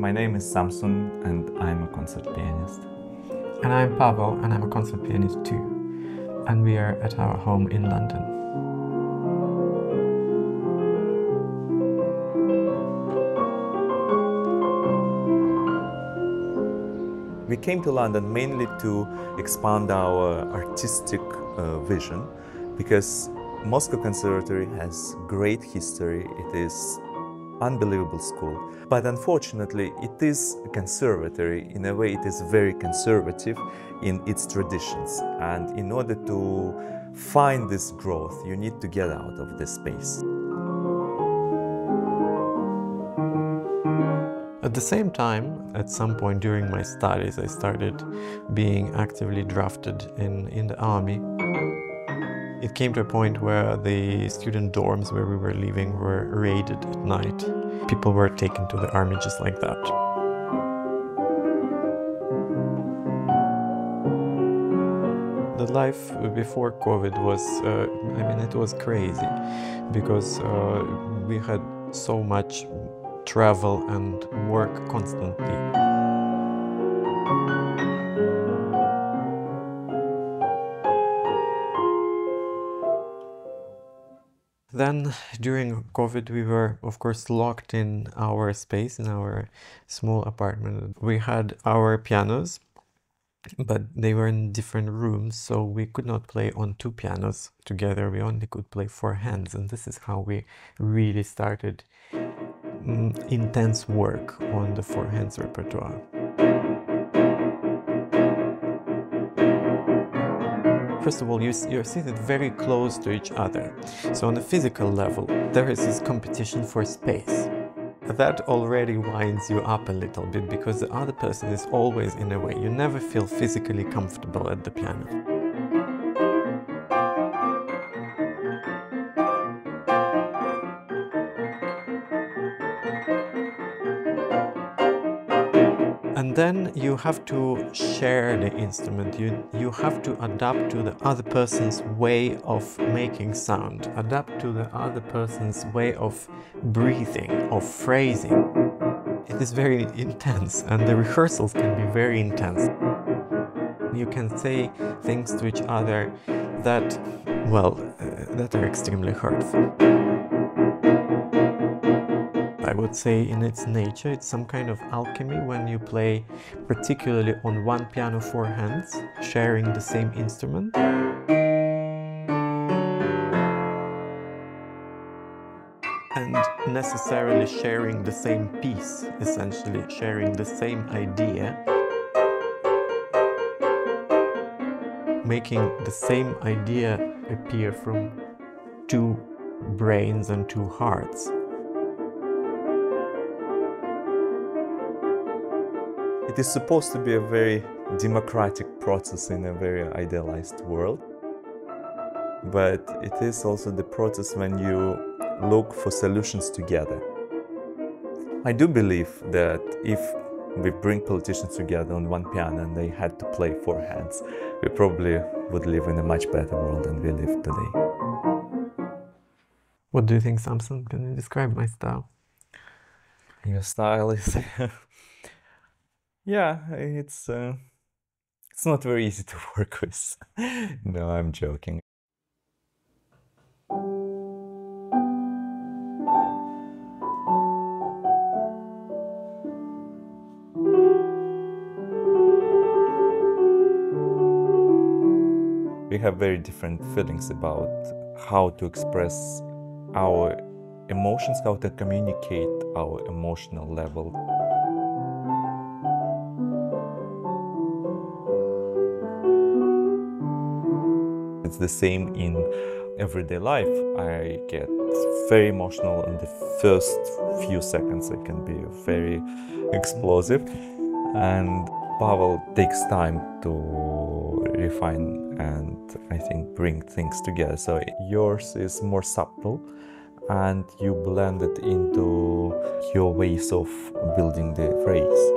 My name is Samson and I'm a concert pianist. And I'm Pavel and I'm a concert pianist too. And we are at our home in London. We came to London mainly to expand our artistic vision because Moscow Conservatory has great history. It is unbelievable school. But unfortunately, it is a conservatory. In a way, it is very conservative in its traditions. And in order to find this growth, you need to get out of this space. At the same time, at some point during my studies, I started being actively drafted in the army. It came to a point where the student dorms where we were living were raided at night. People were taken to the army just like that. The life before COVID was, it was crazy because we had so much travel and work constantly. Then, during COVID, we were, of course, locked in our space, in our small apartment. We had our pianos, but they were in different rooms, so we could not play on two pianos together. We only could play four hands, and this is how we really started intense work on the four hands repertoire. First of all, you're seated very close to each other. So on a physical level, there is this competition for space. That already winds you up a little bit because the other person is always in a way. You never feel physically comfortable at the piano. And then you have to share the instrument. You have to adapt to the other person's way of making sound, adapt to the other person's way of breathing, of phrasing. It is very intense, and the rehearsals can be very intense. You can say things to each other that, that are extremely hurtful. I would say in its nature, it's some kind of alchemy when you play particularly on one piano four hands, sharing the same instrument. And necessarily sharing the same piece, essentially sharing the same idea. Making the same idea appear from two brains and two hearts. It is supposed to be a very democratic process in a very idealized world. But it is also the process when you look for solutions together. I do believe that if we bring politicians together on one piano and they had to play four hands, we probably would live in a much better world than we live today. What do you think, Samson? Can you describe my style? Your style is... yeah, it's not very easy to work with. No, I'm joking. We have very different feelings about how to express our emotions, how to communicate our emotional level. It's the same in everyday life. I get very emotional in the first few seconds. I can be very explosive, and Pavel takes time to refine and I think bring things together. So yours is more subtle and you blend it into your ways of building the phrase.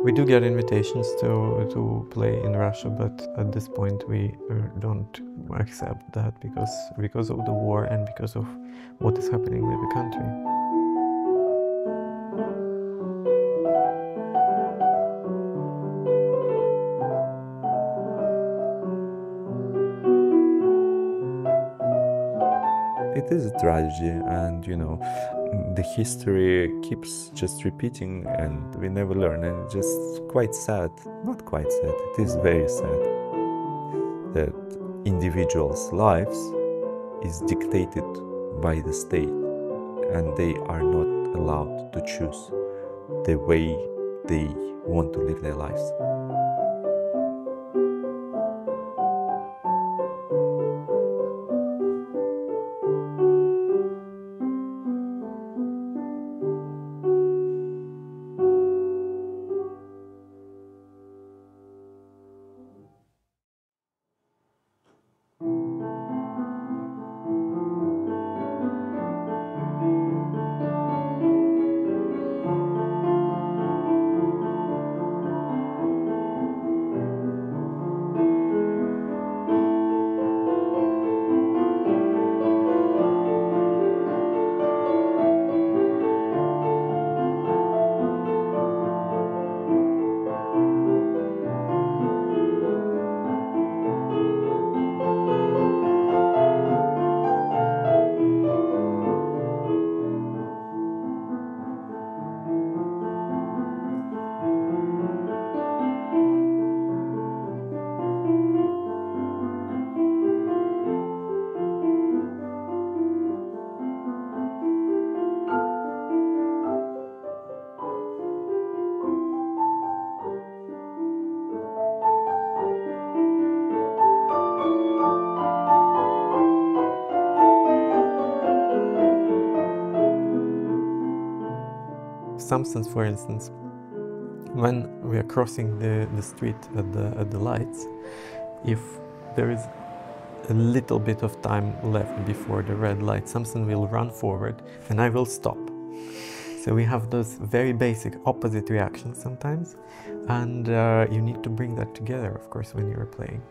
We do get invitations to play in Russia, but at this point we don't accept that because of the war and because of what is happening with the country. It is a tragedy, and the history keeps just repeating and we never learn, and it's just quite sad. Not quite sad, it is very sad that individuals' lives is dictated by the state and they are not allowed to choose the way they want to live their lives. Samsons, for instance, when we are crossing the street at the lights, if there is a little bit of time left before the red light, Samson will run forward and I will stop. So we have those very basic opposite reactions sometimes, and you need to bring that together, of course, when you're playing.